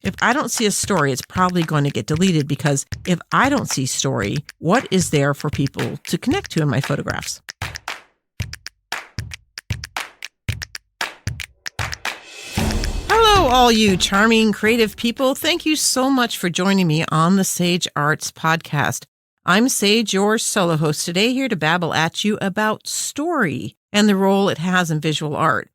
If I don't see a story, it's probably going to get deleted because if I don't see story, what is there for people to connect to in my photographs? Hello, all you charming, creative people. Thank you so much for joining me on the Sage Arts Podcast. I'm Sage, your solo host today, here to babble at you about story and the role it has in visual art.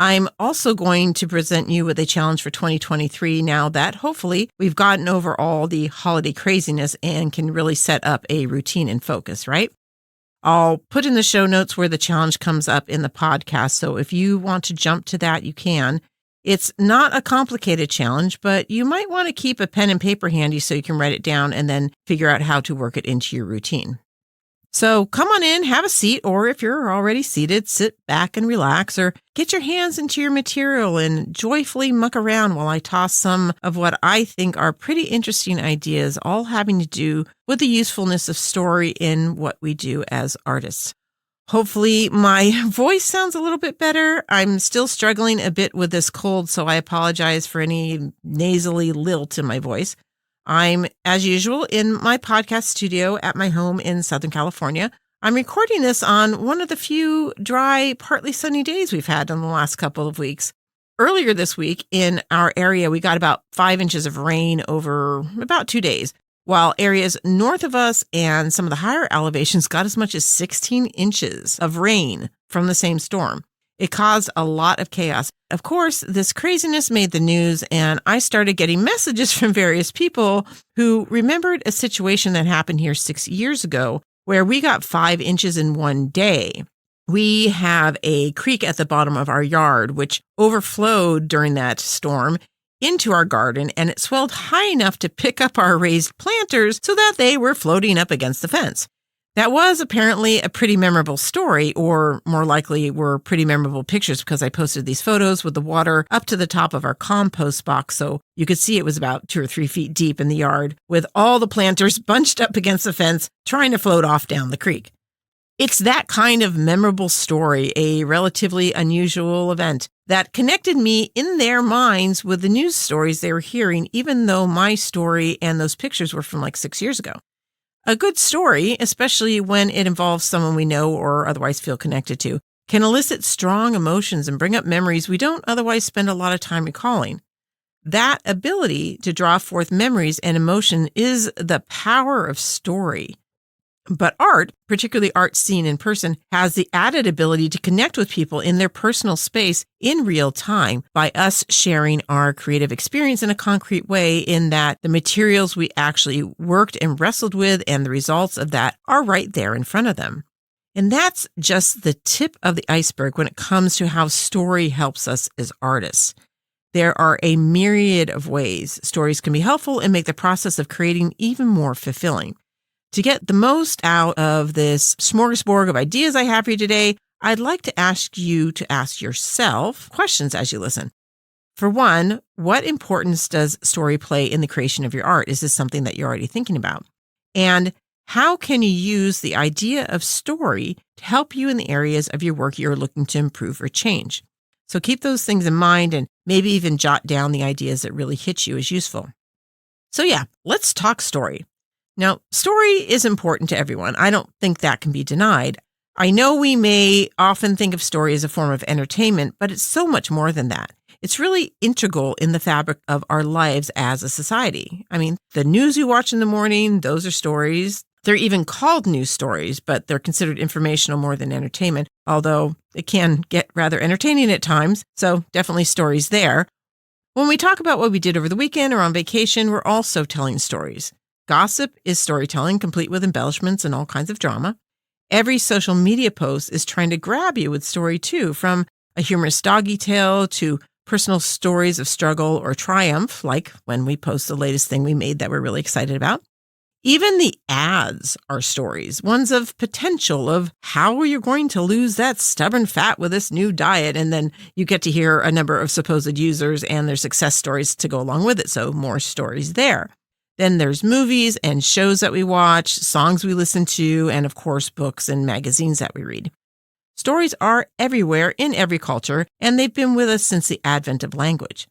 I'm also going to present you with a challenge for 2023 now that hopefully we've gotten over all the holiday craziness and can really set up a routine and focus, right? I'll put in the show notes where the challenge comes up in the podcast, so if you want to jump to that, you can. It's not a complicated challenge, but you might want to keep a pen and paper handy so you can write it down and then figure out how to work it into your routine. So come on in, have a seat, or if you're already seated, sit back and relax, or get your hands into your material and joyfully muck around while I toss some of what I think are pretty interesting ideas, all having to do with the usefulness of story in what we do as artists. Hopefully my voice sounds a little bit better. I'm still struggling a bit with this cold, so I apologize for any nasally lilt in my voice. I'm, as usual, in my podcast studio at my home in Southern California. I'm recording this on one of the few dry, partly sunny days we've had in the last couple of weeks. Earlier this week in our area, we got about 5 inches of rain over about 2 days, while areas north of us and some of the higher elevations got as much as 16 inches of rain from the same storm. It caused a lot of chaos. Of course, this craziness made the news, and I started getting messages from various people who remembered a situation that happened here 6 years ago where we got 5 inches in one day. We have a creek at the bottom of our yard, which overflowed during that storm into our garden, and it swelled high enough to pick up our raised planters so that they were floating up against the fence. That was apparently a pretty memorable story, or more likely were pretty memorable pictures because I posted these photos with the water up to the top of our compost box so you could see it was about 2 or 3 feet deep in the yard with all the planters bunched up against the fence trying to float off down the creek. It's that kind of memorable story, a relatively unusual event, that connected me in their minds with the news stories they were hearing, even though my story and those pictures were from like 6 years ago. A good story, especially when it involves someone we know or otherwise feel connected to, can elicit strong emotions and bring up memories we don't otherwise spend a lot of time recalling. That ability to draw forth memories and emotion is the power of story. But art, particularly art seen in person, has the added ability to connect with people in their personal space in real time by us sharing our creative experience in a concrete way, in that the materials we actually worked and wrestled with and the results of that are right there in front of them. And that's just the tip of the iceberg when it comes to how story helps us as artists. There are a myriad of ways stories can be helpful and make the process of creating even more fulfilling. To get the most out of this smorgasbord of ideas I have for you today, I'd like to ask you to ask yourself questions as you listen. For one, what importance does story play in the creation of your art? Is this something that you're already thinking about? And how can you use the idea of story to help you in the areas of your work you're looking to improve or change? So keep those things in mind and maybe even jot down the ideas that really hit you as useful. So yeah, let's talk story. Now, story is important to everyone. I don't think that can be denied. I know we may often think of story as a form of entertainment, but it's so much more than that. It's really integral in the fabric of our lives as a society. I mean, the news you watch in the morning, those are stories. They're even called news stories, but they're considered informational more than entertainment, although it can get rather entertaining at times, so definitely stories there. When we talk about what we did over the weekend or on vacation, we're also telling stories. Gossip is storytelling, complete with embellishments and all kinds of drama. Every social media post is trying to grab you with story too, from a humorous doggy tale to personal stories of struggle or triumph, like when we post the latest thing we made that we're really excited about. Even the ads are stories, ones of potential, of how you're going to lose that stubborn fat with this new diet, and then you get to hear a number of supposed users and their success stories to go along with it, so more stories there. Then there's movies and shows that we watch, songs we listen to, and of course, books and magazines that we read. Stories are everywhere in every culture, and they've been with us since the advent of language.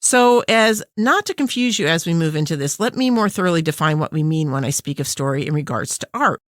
So, as not to confuse you as we move into this, let me more thoroughly define what we mean when I speak of story in regards to art.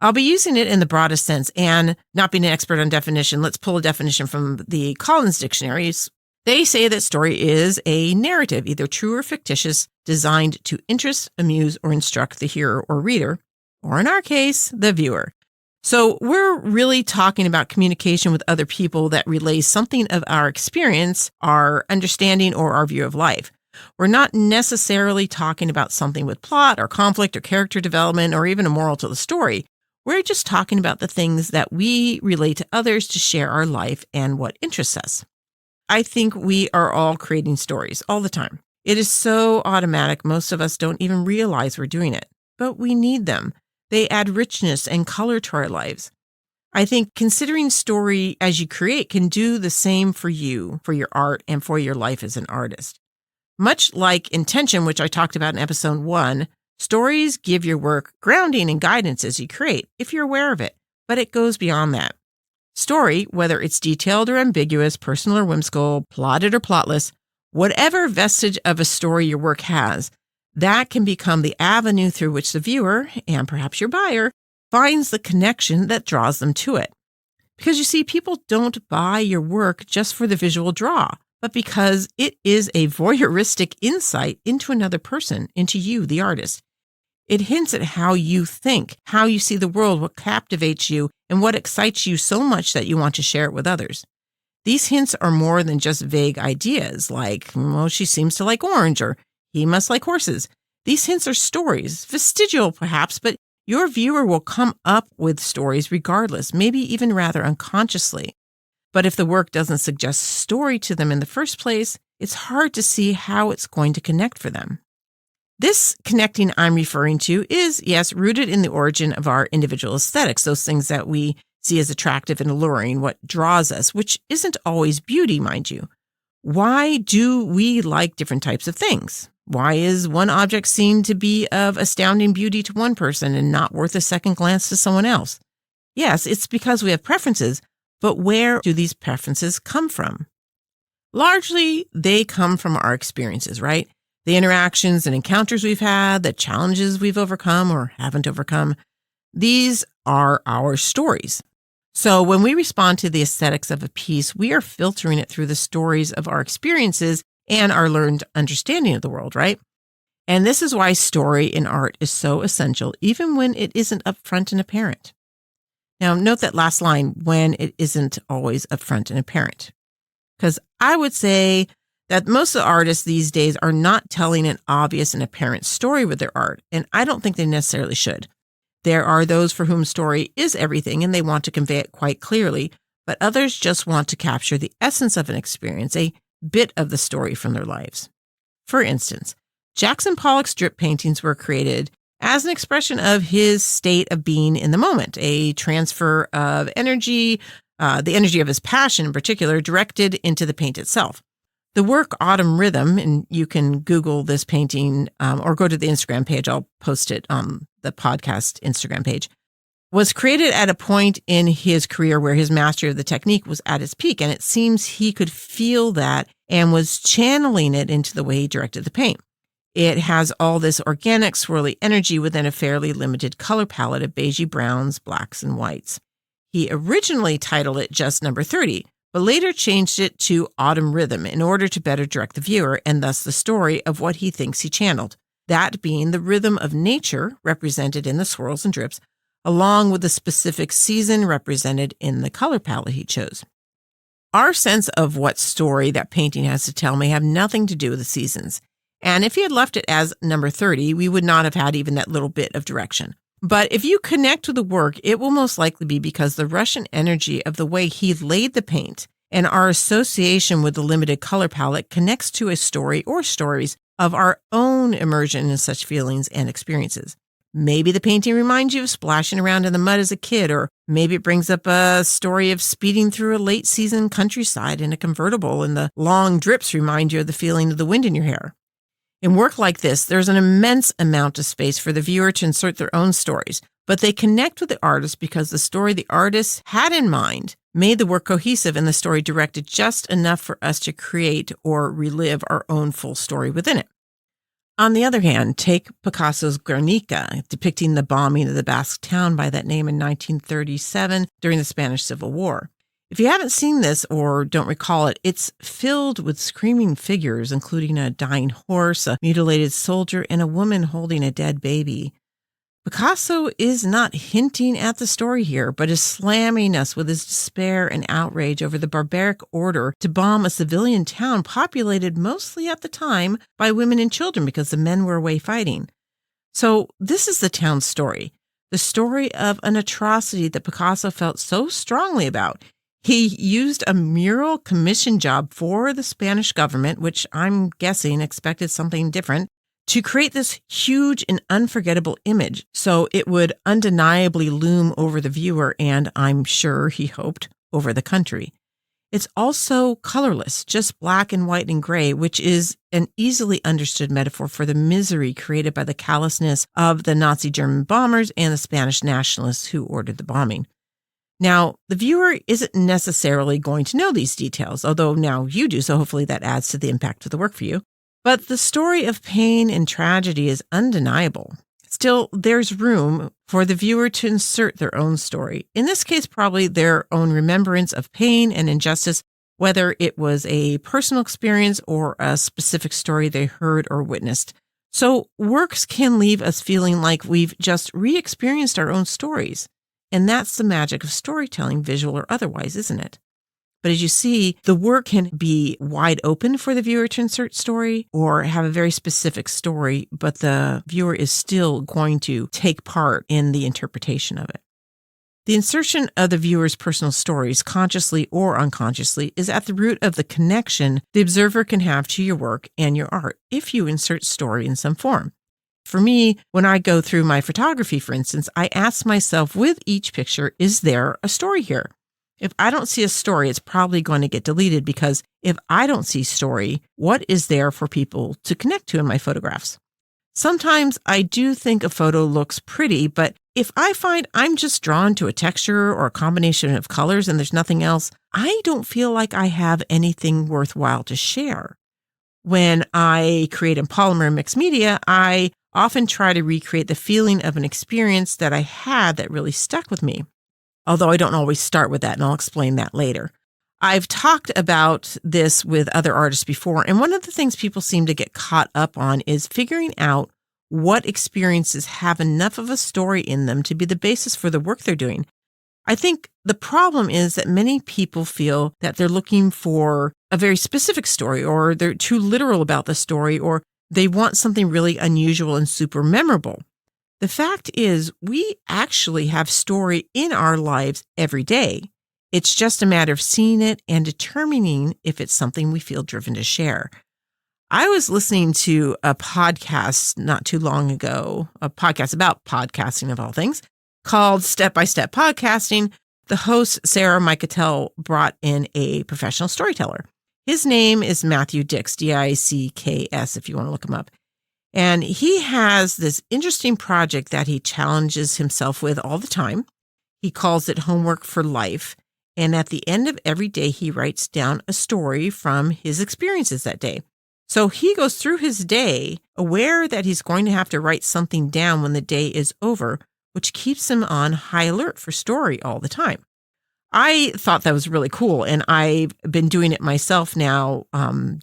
I'll be using it in the broadest sense, and not being an expert on definition, let's pull a definition from the Collins dictionaries. They say that story is a narrative, either true or fictitious, designed to interest, amuse, or instruct the hearer or reader, or in our case, the viewer. So we're really talking about communication with other people that relays something of our experience, our understanding, or our view of life. We're not necessarily talking about something with plot or conflict or character development or even a moral to the story. We're just talking about the things that we relate to others to share our life and what interests us. I think we are all creating stories all the time. It is so automatic, most of us don't even realize we're doing it, but we need them. They add richness and color to our lives. I think considering story as you create can do the same for you, for your art, and for your life as an artist. Much like intention, which I talked about in episode 1, stories give your work grounding and guidance as you create, if you're aware of it, but it goes beyond that. Story, whether it's detailed or ambiguous, personal or whimsical, plotted or plotless, whatever vestige of a story your work has, that can become the avenue through which the viewer, and perhaps your buyer, finds the connection that draws them to it. Because you see, people don't buy your work just for the visual draw, but because it is a voyeuristic insight into another person, into you, the artist. It hints at how you think, how you see the world, what captivates you, and what excites you so much that you want to share it with others. These hints are more than just vague ideas like, well, she seems to like orange, or he must like horses. These hints are stories, vestigial perhaps, but your viewer will come up with stories regardless, maybe even rather unconsciously. But if the work doesn't suggest story to them in the first place, it's hard to see how it's going to connect for them. This connecting I'm referring to is, yes, rooted in the origin of our individual aesthetics, those things that we see as attractive and alluring, what draws us, which isn't always beauty, mind you. Why do we like different types of things? Why is one object seen to be of astounding beauty to one person and not worth a second glance to someone else? Yes, it's because we have preferences, but where do these preferences come from? Largely, they come from our experiences, right? The interactions and encounters we've had, the challenges we've overcome or haven't overcome. These are our stories. So when we respond to the aesthetics of a piece, we are filtering it through the stories of our experiences and our learned understanding of the world, right? And this is why story in art is so essential, even when it isn't upfront and apparent. Now, note that last line, when it isn't always upfront and apparent. Because I would say that most of the artists these days are not telling an obvious and apparent story with their art, and I don't think they necessarily should. There are those for whom story is everything and they want to convey it quite clearly, but others just want to capture the essence of an experience, a bit of the story from their lives. For instance, Jackson Pollock's drip paintings were created as an expression of his state of being in the moment, a transfer of energy, the energy of his passion in particular, directed into the paint itself. The work Autumn Rhythm, and you can Google this painting or go to the Instagram page, I'll post it on the podcast Instagram page, was created at a point in his career where his mastery of the technique was at its peak, and it seems he could feel that and was channeling it into the way he directed the paint. It has all this organic, swirly energy within a fairly limited color palette of beigey browns, blacks, and whites. He originally titled it just Number 30, but later changed it to Autumn Rhythm in order to better direct the viewer and thus the story of what he thinks he channeled, that being the rhythm of nature represented in the swirls and drips, along with the specific season represented in the color palette he chose. Our sense of what story that painting has to tell may have nothing to do with the seasons, and if he had left it as Number 30, we would not have had even that little bit of direction. But if you connect with the work, it will most likely be because the Russian energy of the way he laid the paint and our association with the limited color palette connects to a story or stories of our own immersion in such feelings and experiences. Maybe the painting reminds you of splashing around in the mud as a kid, or maybe it brings up a story of speeding through a late season countryside in a convertible and the long drips remind you of the feeling of the wind in your hair. In work like this, there's an immense amount of space for the viewer to insert their own stories, But they connect with the artist because the story the artist had in mind made the work cohesive and the story directed just enough for us to create or relive our own full story within it. On the other hand, take Picasso's Guernica, depicting the bombing of the Basque town by that name in 1937 during the Spanish Civil War. If you haven't seen this or don't recall it, it's filled with screaming figures, including a dying horse, a mutilated soldier, and a woman holding a dead baby. Picasso is not hinting at the story here, but is slamming us with his despair and outrage over the barbaric order to bomb a civilian town populated mostly at the time by women and children because the men were away fighting. So this is the town's story, the story of an atrocity that Picasso felt so strongly about. He used a mural commission job for the Spanish government, which I'm guessing expected something different, to create this huge and unforgettable image so it would undeniably loom over the viewer and, I'm sure he hoped, over the country. It's also colorless, just black and white and gray, which is an easily understood metaphor for the misery created by the callousness of the Nazi German bombers and the Spanish nationalists who ordered the bombing. Now, the viewer isn't necessarily going to know these details, although now you do, so hopefully that adds to the impact of the work for you. But the story of pain and tragedy is undeniable. Still, there's room for the viewer to insert their own story. In this case, probably their own remembrance of pain and injustice, whether it was a personal experience or a specific story they heard or witnessed. So works can leave us feeling like we've just re-experienced our own stories. And that's the magic of storytelling, visual or otherwise, isn't it? But as you see, the work can be wide open for the viewer to insert story or have a very specific story, but the viewer is still going to take part in the interpretation of it. The insertion of the viewer's personal stories, consciously or unconsciously, is at the root of the connection the observer can have to your work and your art if you insert story in some form. For me, when I go through my photography, for instance, I ask myself with each picture, is there a story here? If I don't see a story, it's probably going to get deleted because if I don't see story, what is there for people to connect to in my photographs? Sometimes I do think a photo looks pretty, but if I find I'm just drawn to a texture or a combination of colors and there's nothing else, I don't feel like I have anything worthwhile to share. When I create in polymer and mixed media, I often try to recreate the feeling of an experience that I had that really stuck with me. Although I don't always start with that, and I'll explain that later. I've talked about this with other artists before, and one of the things people seem to get caught up on is figuring out what experiences have enough of a story in them to be the basis for the work they're doing. I think the problem is that many people feel that they're looking for a very specific story, or they're too literal about the story, or they want something really unusual and super memorable. The fact is, we actually have story in our lives every day. It's just a matter of seeing it and determining if it's something we feel driven to share. I was listening to a podcast not too long ago, a podcast about podcasting of all things, called Step by Step Podcasting. The host, Sarah Michatel, brought in a professional storyteller. His name is Matthew Dicks, Dicks, if you want to look him up. And he has this interesting project that he challenges himself with all the time. He calls it Homework for Life. And at the end of every day, he writes down a story from his experiences that day. So he goes through his day aware that he's going to have to write something down when the day is over, which keeps him on high alert for story all the time. I thought that was really cool. And I've been doing it myself now,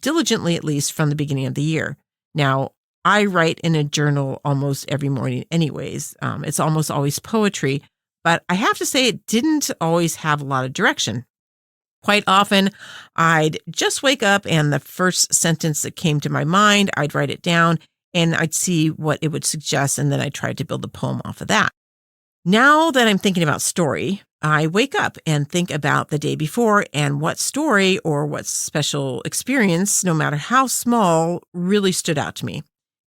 diligently, at least from the beginning of the year. Now, I write in a journal almost every morning anyways. It's almost always poetry, but I have to say it didn't always have a lot of direction. Quite often, I'd just wake up and the first sentence that came to my mind, I'd write it down and I'd see what it would suggest, and then I tried to build the poem off of that. Now that I'm thinking about story, I wake up and think about the day before and what story or what special experience, no matter how small, really stood out to me.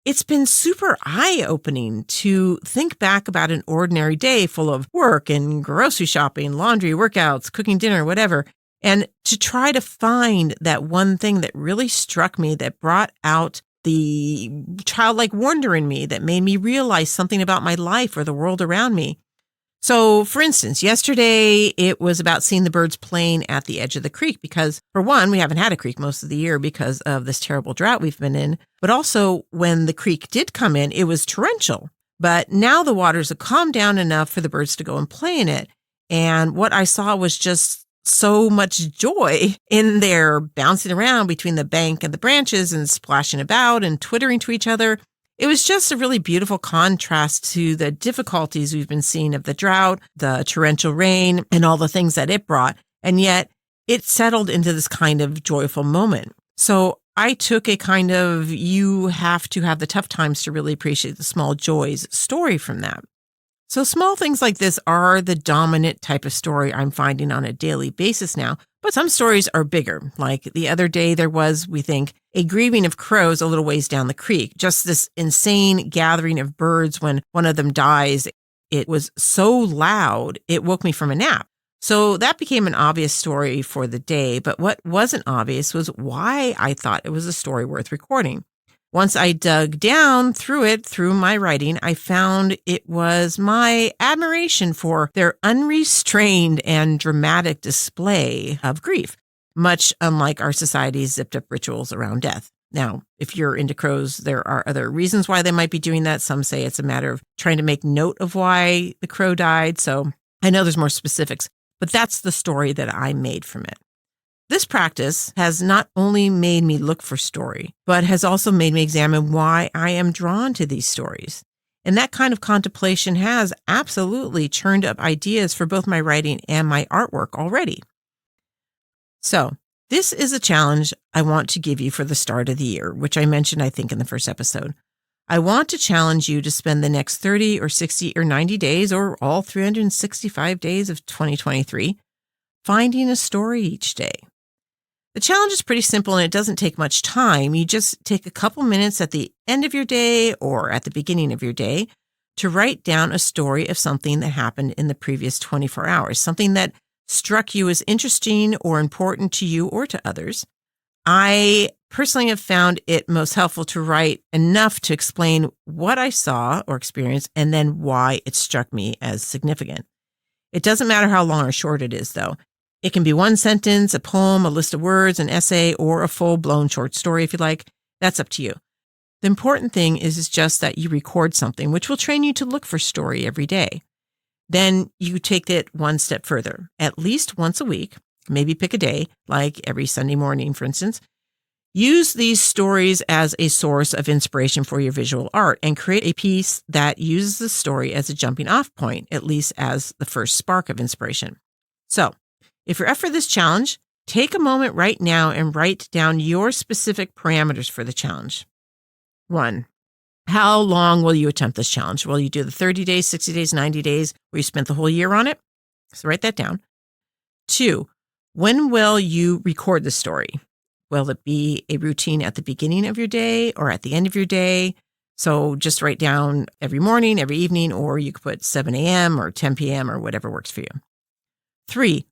It's been super eye-opening to think back about an ordinary day full of work and grocery shopping, laundry, workouts, cooking dinner, whatever, and to try to find that one thing that really struck me, that brought out the childlike wonder in me, that made me realize something about my life or the world around me. So, for instance, yesterday it was about seeing the birds playing at the edge of the creek because, for one, we haven't had a creek most of the year because of this terrible drought we've been in. But also, when the creek did come in, it was torrential. But now the waters have calmed down enough for the birds to go and play in it. And what I saw was just so much joy in there, bouncing around between the bank and the branches and splashing about and twittering to each other. It was just a really beautiful contrast to the difficulties we've been seeing of the drought, the torrential rain, and all the things that it brought. And yet it settled into this kind of joyful moment. So I took a kind of you have to have the tough times to really appreciate the small joys story from that. So small things like this are the dominant type of story I'm finding on a daily basis now, but some stories are bigger. Like the other day there was, we think, a grieving of crows a little ways down the creek, just this insane gathering of birds when one of them dies. It was so loud, it woke me from a nap. So that became an obvious story for the day, but what wasn't obvious was why I thought it was a story worth recording. Once I dug down through it, through my writing, I found it was my admiration for their unrestrained and dramatic display of grief, much unlike our society's zipped up rituals around death. Now, if you're into crows, there are other reasons why they might be doing that. Some say it's a matter of trying to make note of why the crow died. So I know there's more specifics, but that's the story that I made from it. This practice has not only made me look for story, but has also made me examine why I am drawn to these stories. And that kind of contemplation has absolutely churned up ideas for both my writing and my artwork already. So, this is a challenge I want to give you for the start of the year, which I mentioned, I think, in the first episode. I want to challenge you to spend the next 30 or 60 or 90 days, or all 365 days of 2023, finding a story each day. The challenge is pretty simple and it doesn't take much time. You just take a couple minutes at the end of your day or at the beginning of your day to write down a story of something that happened in the previous 24 hours, something that struck you as interesting or important to you or to others. I personally have found it most helpful to write enough to explain what I saw or experienced and then why it struck me as significant. It doesn't matter how long or short it is, though. It can be one sentence, a poem, a list of words, an essay, or a full-blown short story if you like. That's up to you. The important thing is just that you record something, which will train you to look for story every day. Then you take it one step further. At least once a week, maybe pick a day, like every Sunday morning, for instance. Use these stories as a source of inspiration for your visual art and create a piece that uses the story as a jumping off point, at least as the first spark of inspiration. So, if you're up for this challenge, take a moment right now and write down your specific parameters for the challenge. 1. How long will you attempt this challenge? Will you do the 30 days, 60 days, 90 days where you spent the whole year on it? So write that down. 2. When will you record the story? Will it be a routine at the beginning of your day or at the end of your day? So just write down every morning, every evening, or you could put 7 a.m. or 10 p.m. or whatever works for you. 3.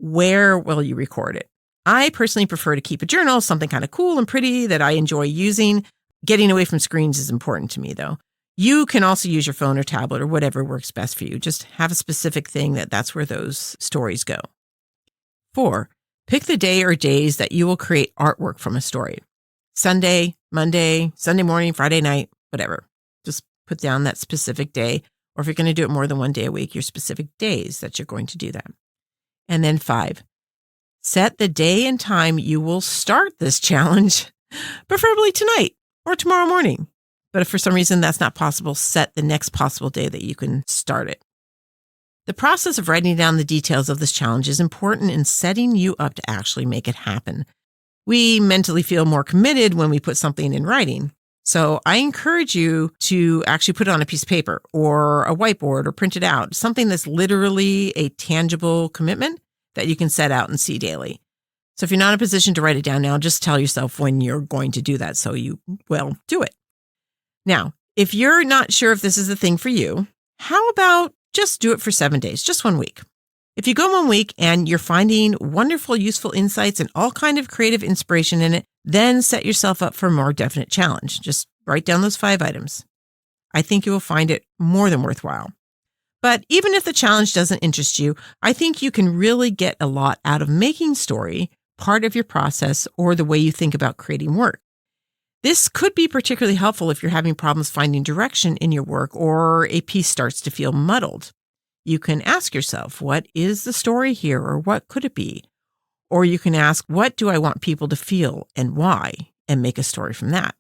Where will you record it? I personally prefer to keep a journal, something kind of cool and pretty that I enjoy using. Getting away from screens is important to me, though. You can also use your phone or tablet or whatever works best for you. Just have a specific thing that's where those stories go. 4. Pick the day or days that you will create artwork from a story. Sunday, Monday, Sunday morning, Friday night, whatever. Just put down that specific day, or if you're going to do it more than one day a week, your specific days that you're going to do that. And then 5, set the day and time you will start this challenge, preferably tonight or tomorrow morning. But if for some reason that's not possible, set the next possible day that you can start it. The process of writing down the details of this challenge is important in setting you up to actually make it happen. We mentally feel more committed when we put something in writing. So I encourage you to actually put it on a piece of paper or a whiteboard or print it out, something that's literally a tangible commitment that you can set out and see daily. So if you're not in a position to write it down now, just tell yourself when you're going to do that so you will do it. Now, if you're not sure if this is the thing for you, how about just do it for 7 days, just 1 week? If you go 1 week and you're finding wonderful, useful insights and all kind of creative inspiration in it, then set yourself up for a more definite challenge. Just write down those 5 items. I think you will find it more than worthwhile. But even if the challenge doesn't interest you, I think you can really get a lot out of making story part of your process or the way you think about creating work. This could be particularly helpful if you're having problems finding direction in your work or a piece starts to feel muddled. You can ask yourself, what is the story here, or what could it be? Or you can ask, what do I want people to feel and why, and make a story from that.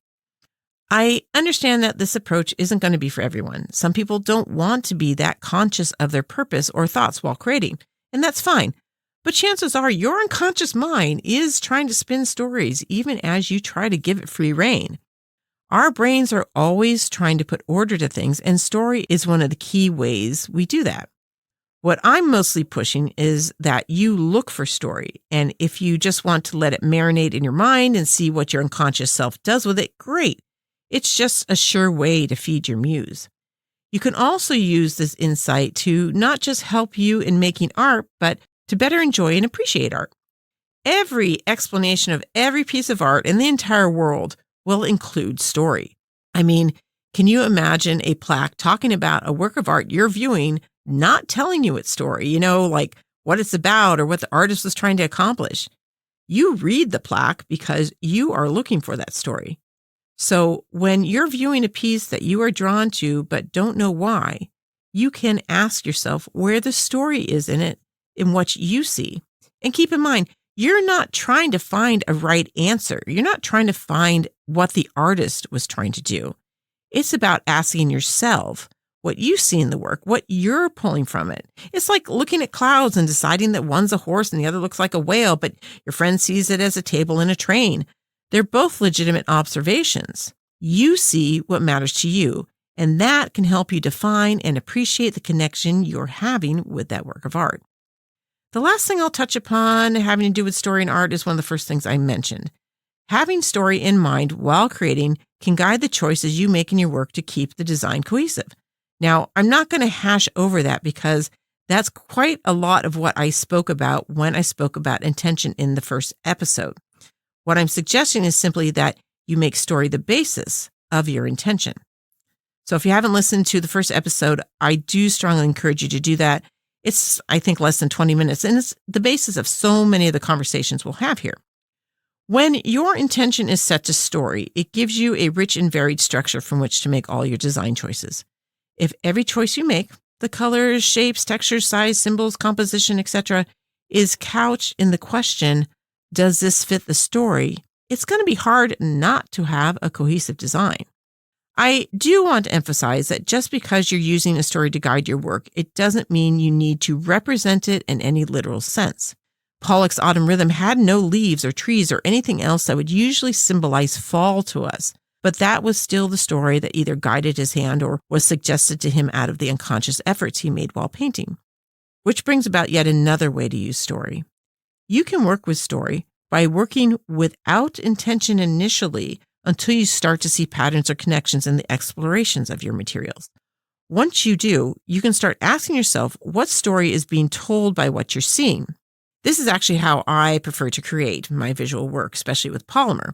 I understand that this approach isn't going to be for everyone. Some people don't want to be that conscious of their purpose or thoughts while creating, and that's fine. But chances are your unconscious mind is trying to spin stories even as you try to give it free rein. Our brains are always trying to put order to things, and story is one of the key ways we do that. What I'm mostly pushing is that you look for story, and if you just want to let it marinate in your mind and see what your unconscious self does with it, great. It's just a sure way to feed your muse. You can also use this insight to not just help you in making art, but to better enjoy and appreciate art. Every explanation of every piece of art in the entire world will include story. I mean, can you imagine a plaque talking about a work of art you're viewing, not telling you its story, like what it's about or what the artist was trying to accomplish? You read the plaque because you are looking for that story. So when you're viewing a piece that you are drawn to but don't know why, you can ask yourself where the story is in it, in what you see. And keep in mind, you're not trying to find a right answer. You're not trying to find what the artist was trying to do. It's about asking yourself what you see in the work, what you're pulling from it. It's like looking at clouds and deciding that one's a horse and the other looks like a whale, but your friend sees it as a table in a train. They're both legitimate observations. You see what matters to you, and that can help you define and appreciate the connection you're having with that work of art. The last thing I'll touch upon having to do with story and art is one of the first things I mentioned. Having story in mind while creating can guide the choices you make in your work to keep the design cohesive. Now, I'm not going to hash over that because that's quite a lot of what I spoke about when I spoke about intention in the first episode. What I'm suggesting is simply that you make story the basis of your intention. So if you haven't listened to the first episode, I do strongly encourage you to do that. It's, I think, less than 20 minutes, and it's the basis of so many of the conversations we'll have here. When your intention is set to story, it gives you a rich and varied structure from which to make all your design choices. If every choice you make, the colors, shapes, textures, size, symbols, composition, etc., is couched in the question, does this fit the story? It's going to be hard not to have a cohesive design. I do want to emphasize that just because you're using a story to guide your work, it doesn't mean you need to represent it in any literal sense. Pollock's Autumn Rhythm had no leaves or trees or anything else that would usually symbolize fall to us, but that was still the story that either guided his hand or was suggested to him out of the unconscious efforts he made while painting. Which brings about yet another way to use story. You can work with story by working without intention initially until you start to see patterns or connections in the explorations of your materials. Once you do, you can start asking yourself what story is being told by what you're seeing. This is actually how I prefer to create my visual work, especially with polymer.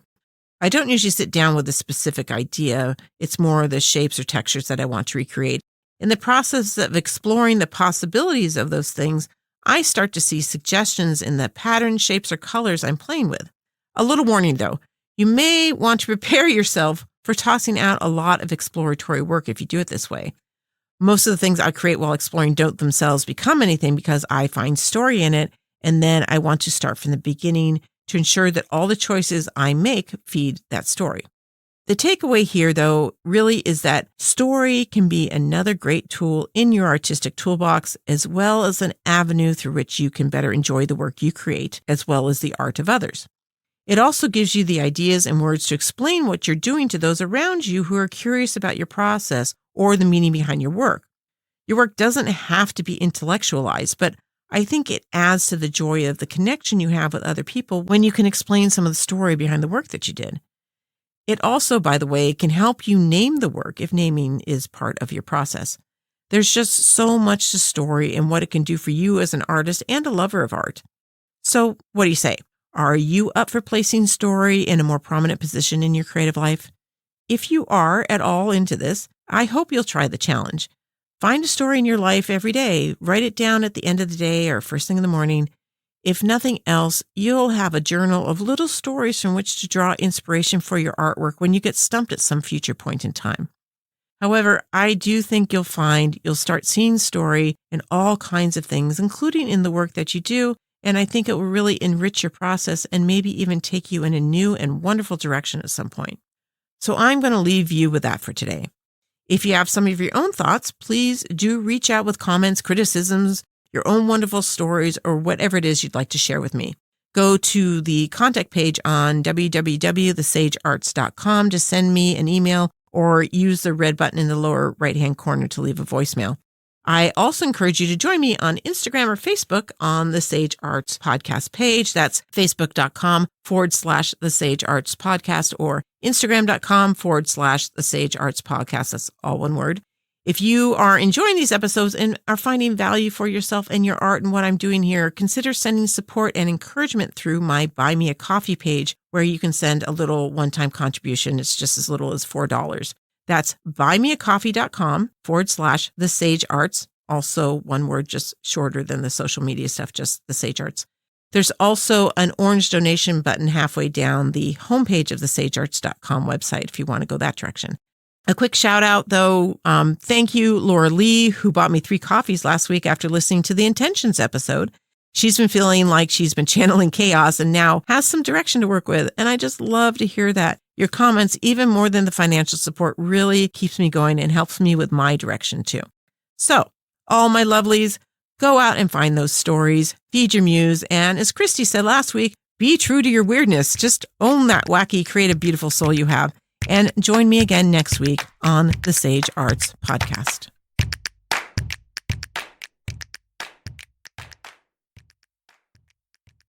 I don't usually sit down with a specific idea. It's more the shapes or textures that I want to recreate. In the process of exploring the possibilities of those things, I start to see suggestions in the patterns, shapes, or colors I'm playing with. A little warning though, you may want to prepare yourself for tossing out a lot of exploratory work if you do it this way. Most of the things I create while exploring don't themselves become anything because I find story in it, and then I want to start from the beginning to ensure that all the choices I make feed that story. The takeaway here, though, really is that story can be another great tool in your artistic toolbox, as well as an avenue through which you can better enjoy the work you create, as well as the art of others. It also gives you the ideas and words to explain what you're doing to those around you who are curious about your process or the meaning behind your work. Your work doesn't have to be intellectualized, but I think it adds to the joy of the connection you have with other people when you can explain some of the story behind the work that you did. It also, by the way, can help you name the work if naming is part of your process. There's just so much to story and what it can do for you as an artist and a lover of art. So what do you say? Are you up for placing story in a more prominent position in your creative life? If you are at all into this, I hope you'll try the challenge. Find a story in your life every day. Write it down at the end of the day or first thing in the morning. If nothing else, you'll have a journal of little stories from which to draw inspiration for your artwork when you get stumped at some future point in time. However, I do think you'll find you'll start seeing story in all kinds of things, including in the work that you do, and I think it will really enrich your process and maybe even take you in a new and wonderful direction at some point. So I'm going to leave you with that for today. If you have some of your own thoughts, please do reach out with comments, criticisms, your own wonderful stories, or whatever it is you'd like to share with me. Go to the contact page on www.thesagearts.com to send me an email or use the red button in the lower right-hand corner to leave a voicemail. I also encourage you to join me on Instagram or Facebook on the Sage Arts Podcast page. That's facebook.com/the Sage Arts Podcast or Instagram.com/the Sage Arts Podcast. That's all one word. If you are enjoying these episodes and are finding value for yourself and your art and what I'm doing here, consider sending support and encouragement through my Buy Me a Coffee page, where you can send a little one-time contribution. It's just as little as $4. That's buymeacoffee.com/the Sage Arts. Also one word, just shorter than the social media stuff, just the Sage Arts. There's also an orange donation button halfway down the homepage of the sagearts.com website if you want to go that direction. A quick shout out, though. Thank you, Laura Lee, who bought me 3 coffees last week after listening to the Intentions episode. She's been feeling like she's been channeling chaos and now has some direction to work with. And I just love to hear that. Your comments, even more than the financial support, really keeps me going and helps me with my direction too. So, all my lovelies, go out and find those stories, feed your muse, and as Christy said last week, be true to your weirdness. Just own that wacky, creative, beautiful soul you have. And join me again next week on the Sage Arts Podcast.